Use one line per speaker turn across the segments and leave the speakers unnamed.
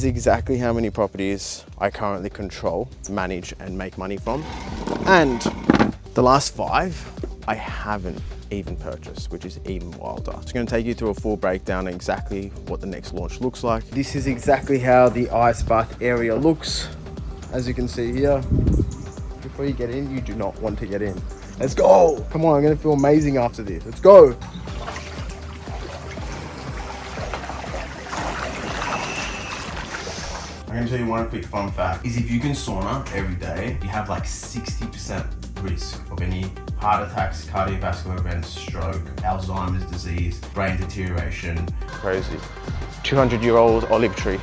is exactly how many properties I currently control, manage and make money from. And the last 5, I haven't even purchased, which is even wilder. It's going to take you through a full breakdown of exactly what the next launch looks like. This is exactly how the ice bath area looks. As you can see here, before you get in, you do not want to get in. Let's go. Come on, I'm going to feel amazing after this. Let's go. I'm going to tell you one quick fun fact, is if you can sauna every day, you have like 60% risk of any heart attacks, cardiovascular events, stroke, Alzheimer's disease, brain deterioration. Crazy. 200-year-old olive tree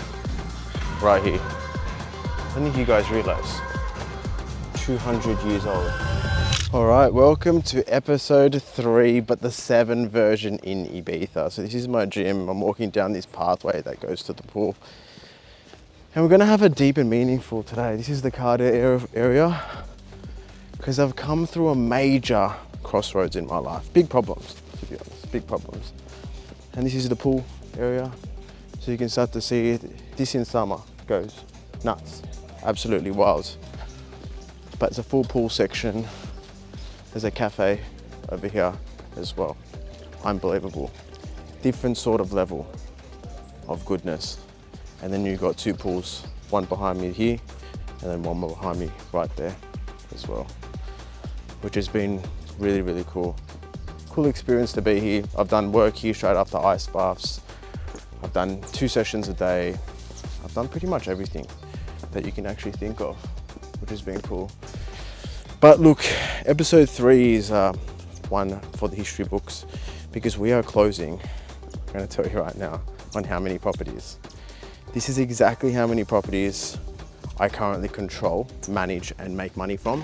right here. I don't think you guys realize. 200 years old. All right, welcome to episode 3, but the 7 version in Ibiza. So this is my gym. I'm walking down this pathway that goes to the pool. And we're gonna have a deep and meaningful today. This is the cardio area because I've come through a major crossroads in my life. Big problems, to be honest, big problems. And this is the pool area. So you can start to see it. This in summer goes nuts, absolutely wild. But it's a full pool section. There's a cafe over here as well. Unbelievable. Different sort of level of goodness. And then you've got 2 pools, one behind me here, and then one more behind me right there as well, which has been really, really cool. Cool experience to be here. I've done work here straight after ice baths. I've done 2 sessions a day. I've done pretty much everything that you can actually think of, which has been cool. But look, episode 3 is one for the history books because we are closing, I'm gonna tell you right now, on how many properties. This is exactly how many properties I currently control, manage and make money from.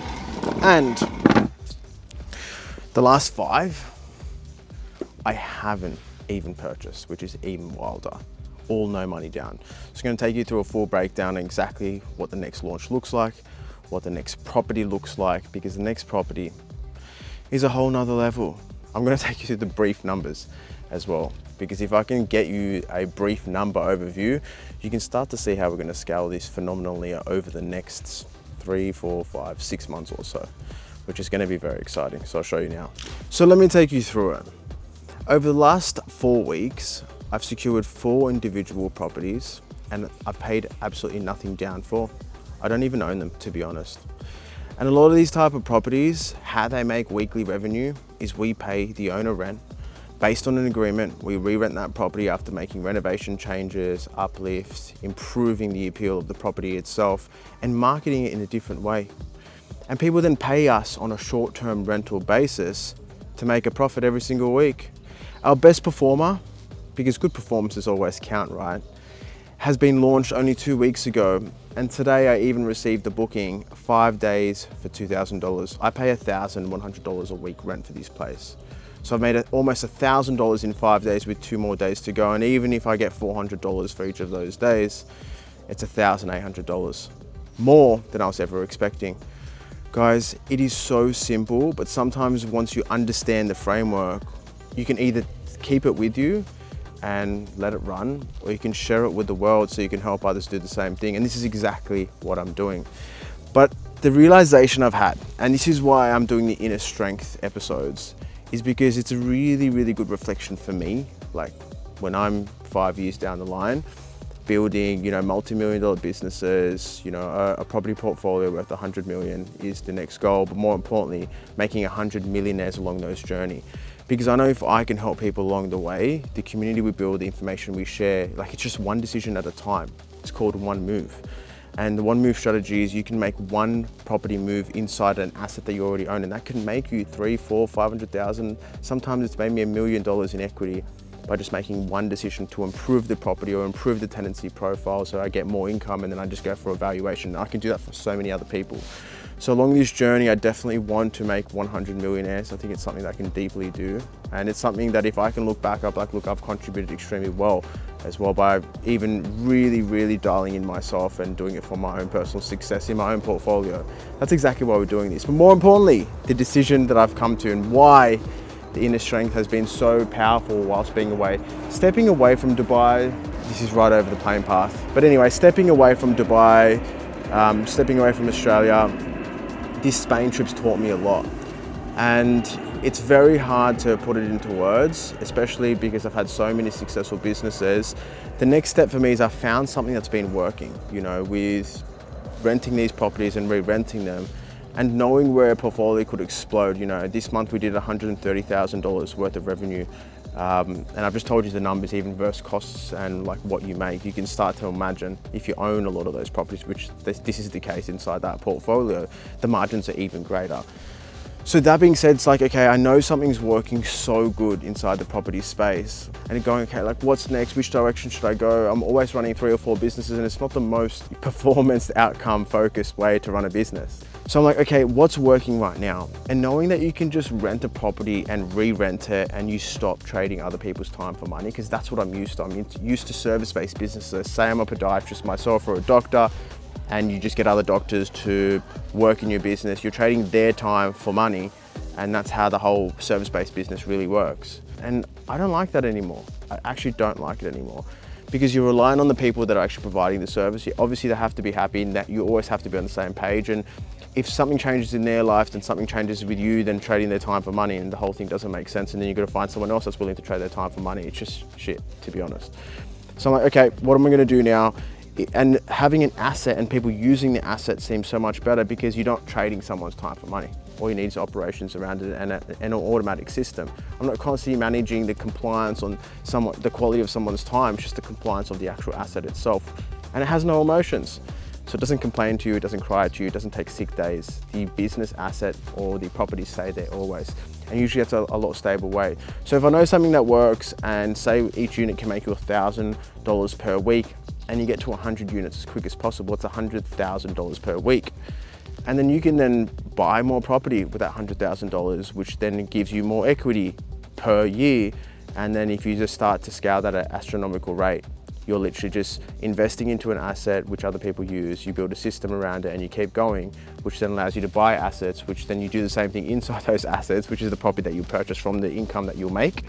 And the last 5, I haven't even purchased, which is even wilder. All no money down. So it's going to take you through a full breakdown of exactly what the next launch looks like, what the next property looks like, because the next property is a whole nother level. I'm going to take you through the brief numbers as well, because if I can get you a brief number overview, you can start to see how we're going to scale this phenomenally over the next 3, 4, 5, 6 months or so, which is going to be very exciting. So I'll show you now. So let me take you through it. Over the last 4 weeks, I've secured 4 individual properties and I've paid absolutely nothing down for. I don't even own them, to be honest. And a lot of these type of properties, how they make weekly revenue is we pay the owner rent. Based on an agreement, we re-rent that property after making renovation changes, uplifts, improving the appeal of the property itself, and marketing it in a different way. And people then pay us on a short-term rental basis to make a profit every single week. Our best performer, because good performances always count, right, has been launched only 2 weeks ago. And today I even received a booking 5 days for $2,000. I pay $1,100 a week rent for this place. So I've made almost $1,000 in 5 days with 2 more days to go. And even if I get $400 for each of those days, it's $1,800 more than I was ever expecting. Guys, it is so simple, but sometimes once you understand the framework, you can either keep it with you and let it run, or you can share it with the world so you can help others do the same thing. And this is exactly what I'm doing. But the realization I've had, and this is why I'm doing the inner strength episodes, is because it's a really, really good reflection for me. Like when I'm 5 years down the line, building, multi-million-dollar businesses, a property portfolio worth 100 million is the next goal, but more importantly, making 100 millionaires along those journey. Because I know if I can help people along the way, the community we build, the information we share, like it's just one decision at a time. It's called one move. And the one move strategy is you can make one property move inside an asset that you already own, and that can make you 3, 4, 500,000. Sometimes it's made me $1 million in equity by just making one decision to improve the property or improve the tenancy profile so I get more income, and then I just go for a valuation. I can do that for so many other people. So along this journey, I definitely want to make 100 millionaires. I think it's something that I can deeply do. And it's something that if I can look back, I've contributed extremely well as well by even really, really dialing in myself and doing it for my own personal success in my own portfolio. That's exactly why we're doing this. But more importantly, the decision that I've come to and why the inner strength has been so powerful whilst being away. Stepping away from Dubai This is right over the plane path. But anyway, stepping away from Dubai, stepping away from Australia, this Spain trip's taught me a lot. And it's very hard to put it into words, especially because I've had so many successful businesses. The next step for me is I've found something that's been working, you know, with renting these properties and re-renting them, and knowing where a portfolio could explode. You know, this month we did $130,000 worth of revenue. And I've just told you the numbers, even versus costs and like what you make. You can start to imagine if you own a lot of those properties, which this is the case inside that portfolio, the margins are even greater. So that being said, it's like, okay, I know something's working so good inside the property space, and going, okay, like what's next? Which direction should I go? I'm always running 3 or 4 businesses, and it's not the most performance outcome focused way to run a business. So I'm like, okay, what's working right now? And knowing that you can just rent a property and re-rent it, and you stop trading other people's time for money, because that's what I'm used to. I'm used to service-based businesses. Say I'm a podiatrist myself or a doctor, and you just get other doctors to work in your business. You're trading their time for money, and that's how the whole service-based business really works. And I don't like that anymore. I actually don't like it anymore, because you're relying on the people that are actually providing the service. Obviously they have to be happy, and that you always have to be on the same page. And if something changes in their life, then something changes with you, then trading their time for money, and the whole thing doesn't make sense. And then you've got to find someone else that's willing to trade their time for money. It's just shit, to be honest. So I'm like, okay, what am I gonna do now? And having an asset and people using the asset seems so much better, because you're not trading someone's time for money. All you need is operations around it and an automatic system. I'm not constantly managing the compliance on the quality of someone's time, it's just the compliance of the actual asset itself. And it has no emotions. So it doesn't complain to you, it doesn't cry to you, it doesn't take sick days. The business asset or the property stay there always. And usually it's a lot stable way. So if I know something that works, and say each unit can make you $1,000 per week, and you get to 100 units as quick as possible, it's $100,000 per week. And then you can then buy more property with that $100,000, which then gives you more equity per year. And then if you just start to scale that at an astronomical rate, you're literally just investing into an asset which other people use, you build a system around it, and you keep going, which then allows you to buy assets, which then you do the same thing inside those assets, which is the property that you purchase from the income that you'll make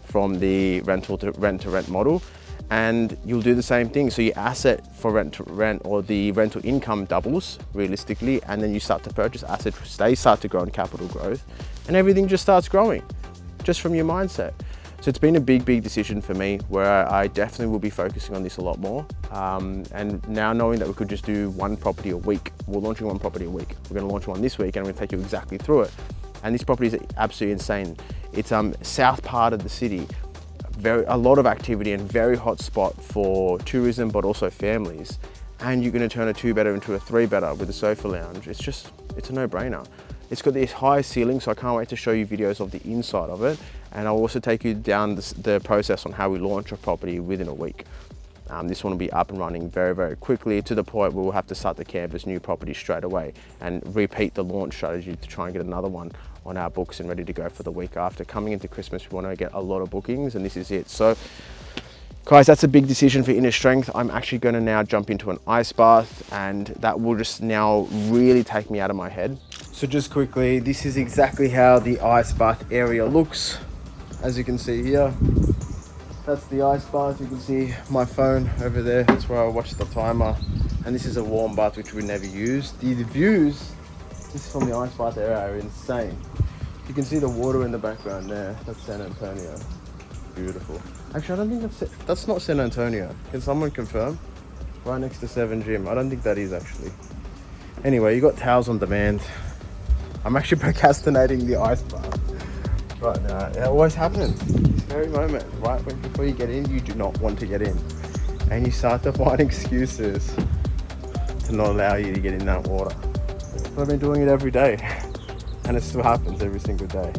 from the rental to rent model. And you'll do the same thing. So your asset for rent to rent, or the rental income, doubles realistically, and then you start to purchase assets, they start to grow in capital growth, and everything just starts growing just from your mindset. So it's been a big decision for me, where I definitely will be focusing on this a lot more. And now knowing that we could just do one property a week, we're launching one property a week. We're gonna launch one this week, and I'm gonna take you exactly through it. And this property is absolutely insane. It's south part of the city. A lot of activity, and very hot spot for tourism, but also families. And you're gonna turn a 2-bedder into a 3-bedder with a sofa lounge. It's a no-brainer. It's got this high ceiling, so I can't wait to show you videos of the inside of it. And I'll also take you down the process on how we launch a property within a week. This one will be up and running very quickly, to the point where we'll have to start to canvas new properties straight away and repeat the launch strategy to try and get another one on our books and ready to go for the week after. Coming into Christmas, we want to get a lot of bookings, and this is it. So guys, that's a big decision for inner strength. I'm actually going to now jump into an ice bath, and that will just now really take me out of my head. So just quickly, this is exactly how the ice bath area looks. As you can see here, that's the ice bath. You can see my phone over there. That's where I watch the timer. And this is a warm bath, which we never use. The views, this is from the ice bath area, are insane. You can see the water in the background there. That's San Antonio. Beautiful. Actually, I don't think that's not San Antonio. Can someone confirm? Right next to 7 Gym. I don't think that is actually. Anyway, you got towels on demand. I'm actually procrastinating the ice bath right now. It always happens. This very moment, right before you get in, you do not want to get in. And you start to find excuses to not allow you to get in that water. But I've been doing it every day. And it still happens every single day.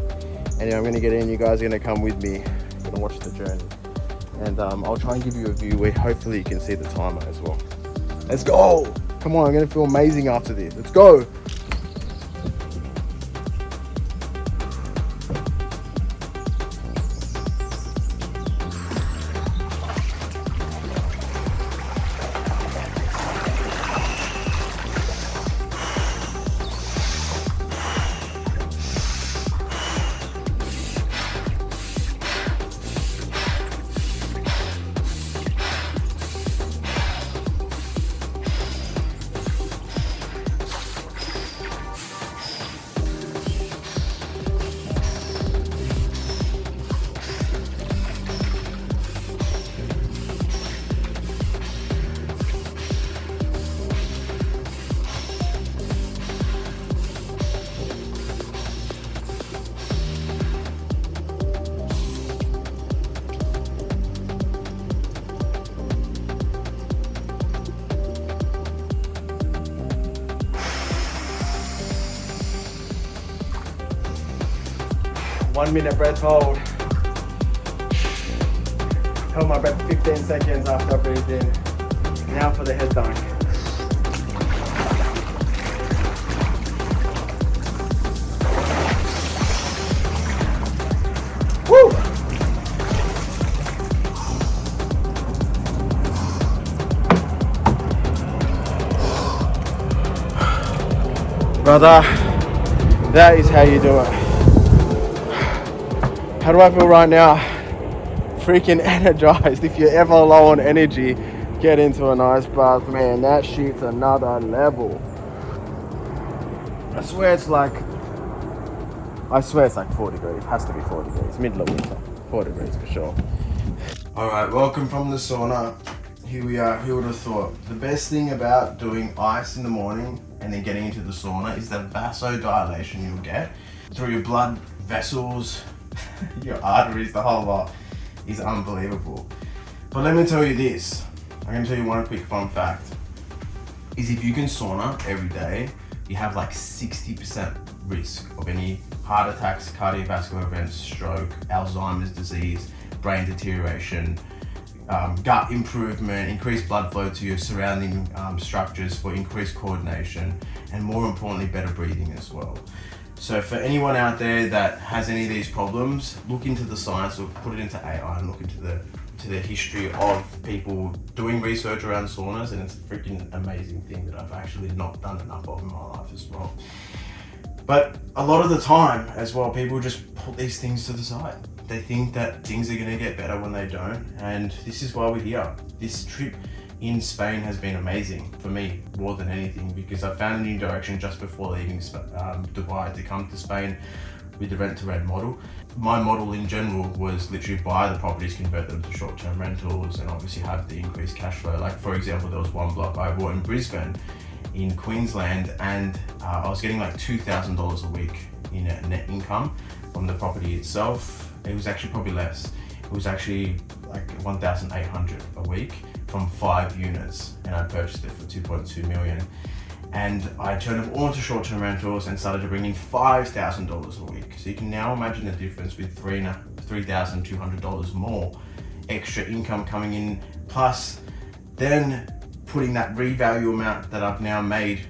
Anyway, I'm gonna get in. You guys are gonna come with me. You're gonna watch the journey. And I'll try and give you a view where hopefully you can see the timer as well. Let's go! Come on, I'm gonna feel amazing after this. Let's go!
1 minute breath hold. Held my breath 15 seconds after I breathed in. Now for the head dunk. Woo! Brother, that is how you do it. How do I feel right now? Freaking energized. If you're ever low on energy, get into a nice bath, man. That shit's another level. I swear it's like 4 degrees. Has to be 4 degrees. Middle of winter. 4 degrees for sure.
Alright, welcome from the sauna. Here we are. Who would have thought? The best thing about doing ice in the morning and then getting into the sauna is the vasodilation you'll get through your blood vessels, your arteries, the whole lot is unbelievable. But let me tell you this. I'm going to tell you one quick fun fact. Is if you can sauna every day, you have like 60% risk of any heart attacks, cardiovascular events, stroke, Alzheimer's disease, brain deterioration, gut improvement, increased blood flow to your surrounding structures for increased coordination, and more importantly, better breathing as well. So for anyone out there that has any of these problems, look into the science, or put it into AI and look into the history of people doing research around saunas, and it's a freaking amazing thing that I've actually not done enough of in my life as well. But a lot of the time as well, people just put these things to the side. They think that things are going to get better when they don't, and this is why we're here. This trip in Spain has been amazing for me more than anything, because I found a new direction just before leaving Dubai to come to Spain with the rent-to-rent model. My model in general was literally buy the properties, convert them to short-term rentals, and obviously have the increased cash flow. Like for example, there was one block I bought in Brisbane in Queensland, and I was getting like $2,000 a week in net income from the property itself. It was actually probably less. It was actually like 1,800 a week from 5 units, and I purchased it for 2.2 million. And I turned it all into short-term rentals and started to bring in $5,000 a week. So you can now imagine the difference with $3,200 more extra income coming in, plus then putting that revalue amount that I've now made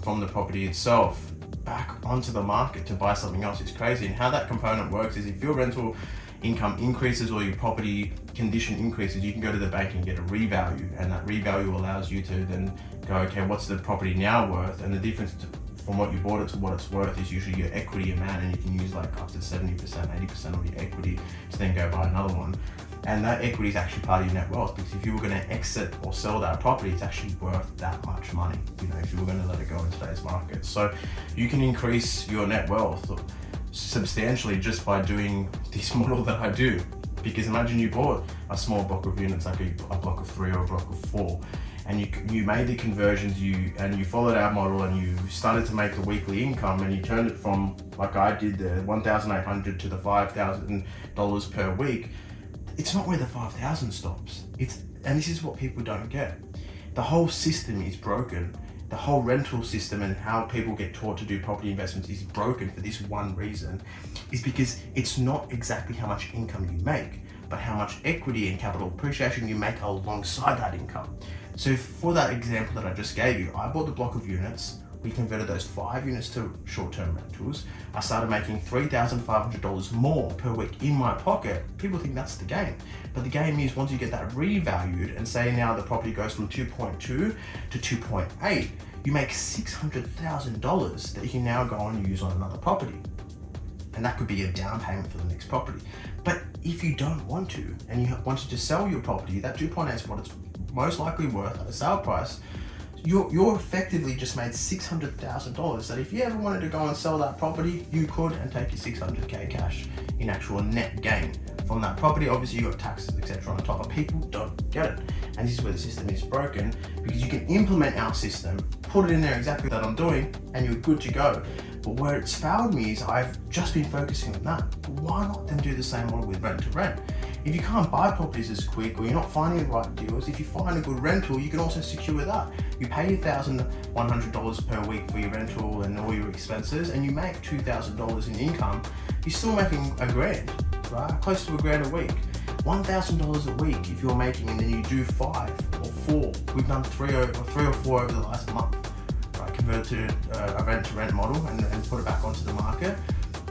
from the property itself back onto the market to buy something else. It's crazy. And how that component works is if your rental income increases or your property condition increases, you can go to the bank and get a revalue, and that revalue allows you to then go, okay, what's the property now worth? And the difference from what you bought it to what it's worth is usually your equity amount, and you can use like up to 70%, 80% of your equity to then go buy another one. And that equity is actually part of your net wealth, because if you were going to exit or sell that property, it's actually worth that much money, you know, if you were going to let it go in today's market. So you can increase your net wealth substantially just by doing this model that I do. Because imagine you bought a small block of units, like a block of 3 or a block of 4, and you made the conversions, and you followed our model, and you started to make the weekly income, and you turned it from, like I did, the 1,800 to the $5,000 per week. It's not where the 5,000 stops. And this is what people don't get. The whole system is broken. The whole rental system and how people get taught to do property investments is broken for this one reason, is because it's not exactly how much income you make, but how much equity and capital appreciation you make alongside that income. So for that example that I just gave you, I bought the block of units, we converted those 5 units to short-term rentals. I started making $3,500 more per week in my pocket. People think that's the game. But the game is, once you get that revalued, and say now the property goes from 2.2 to 2.8, you make $600,000 that you can now go and use on another property. And that could be a down payment for the next property. But if you don't want to, and you wanted to sell your property, that 2.8 is what it's most likely worth at the sale price. You're effectively just made $600,000 that if you ever wanted to go and sell that property, you could, and take your 600K cash in actual net gain from that property. Obviously you got taxes, etc. on top, but people don't get it. And this is where the system is broken, because you can implement our system, put it in there exactly that I'm doing, and you're good to go. But where it's failed me is I've just been focusing on that. But why not then do the same model with rent to rent? If you can't buy properties as quick, or you're not finding the right deals, if you find a good rental, you can also secure that. You pay $1,100 per week for your rental and all your expenses, and you make $2,000 in income. You're still making $1,000, right? Close to $1,000 a week. $1,000 a week if you're making, and then you do 5 or 4. We've done 3 or 4 over the last month, right? Converted to a rent-to-rent model and put it back onto the market.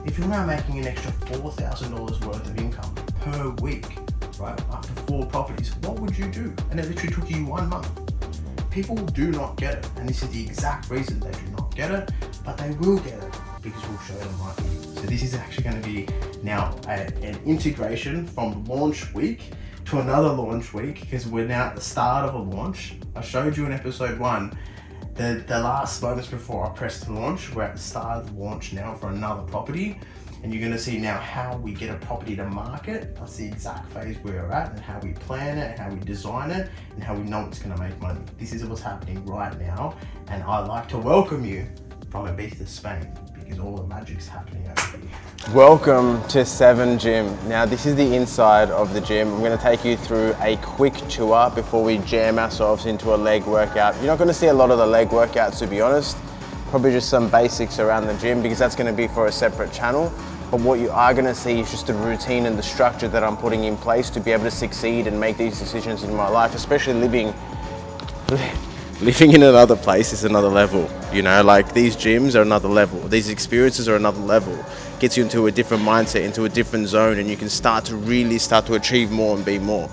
If you're now making an extra $4,000 worth of income per week, right, after 4 properties, what would you do? And it literally took you 1 month. People do not get it, and this is the exact reason they do not get it, but they will get it because we'll show them right here. So this is actually going to be now an integration from launch week to another launch week, because we're now at the start of a launch. I showed you in episode 1 the last moments before I pressed launch. We're at the start of the launch now for another property, and you're going to see now how we get a property to market. That's the exact phase where we're at, and how we plan it, and how we design it, and how we know it's going to make money. This is what's happening right now, and I'd like to welcome you from Ibiza, Spain, because all the magic's happening over here.
Welcome to 7 Gym. Now this is the inside of the gym. I'm going to take you through a quick tour before we jam ourselves into a leg workout. You're not going to see a lot of the leg workouts, to be honest. Probably just some basics around the gym, because that's going to be for a separate channel. But what you are going to see is just the routine and the structure that I'm putting in place to be able to succeed and make these decisions in my life, especially living in another place is another level. You know, like these gyms are another level. These experiences are another level. Gets you into a different mindset, into a different zone, and you can start to achieve more and be more.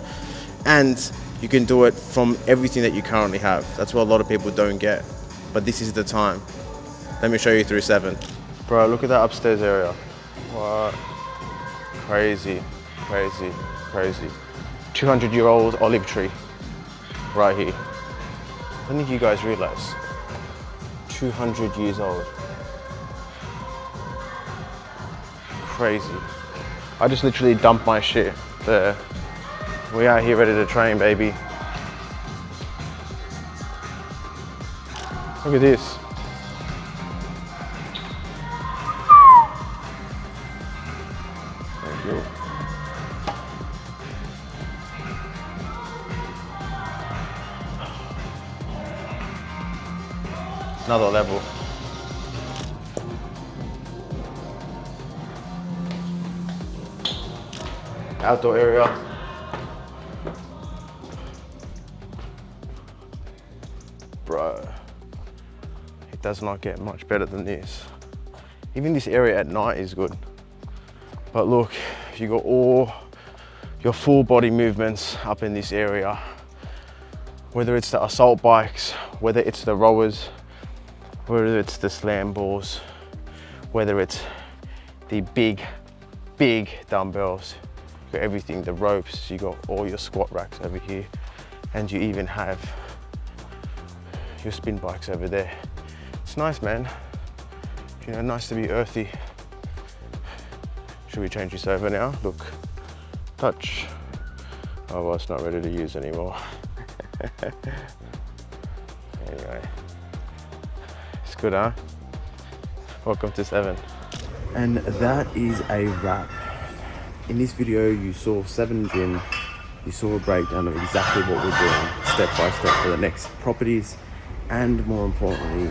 And you can do it from everything that you currently have. That's what a lot of people don't get. But this is the time. Let me show you through 7. Bro, look at that upstairs area. What? Crazy, crazy, crazy. 200-year-old olive tree right here. I don't think you guys realize. 200 years old. Crazy. I just literally dumped my shit there. We out here ready to train, baby. Look at this. Thank you. Another level. Outdoor area. Bro, it does not get much better than this. Even this area at night is good. But look, you got all your full body movements up in this area. Whether it's the assault bikes, whether it's the rowers, whether it's the slam balls, whether it's the big dumbbells, you got everything, the ropes, you got all your squat racks over here, and you even have your spin bikes over there. It's nice, man. You know, nice to be earthy. Should we change this over now? Look, touch. Oh, well, it's not ready to use anymore. Anyway. It's good, huh? Welcome to 7. And that is a wrap. In this video, you saw 7 Gym. You saw a breakdown of exactly what we're doing, step by step, for the next properties, and more importantly,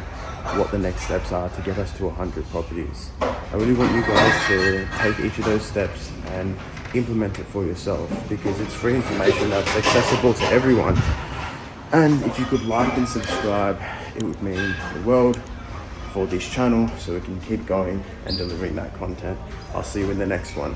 what the next steps are to get us to 100 properties. I really want you guys to take each of those steps and implement it for yourself, because it's free information that's accessible to everyone. And if you could like and subscribe, it would mean the world for this channel, so we can keep going and delivering that content. I'll see you in the next one.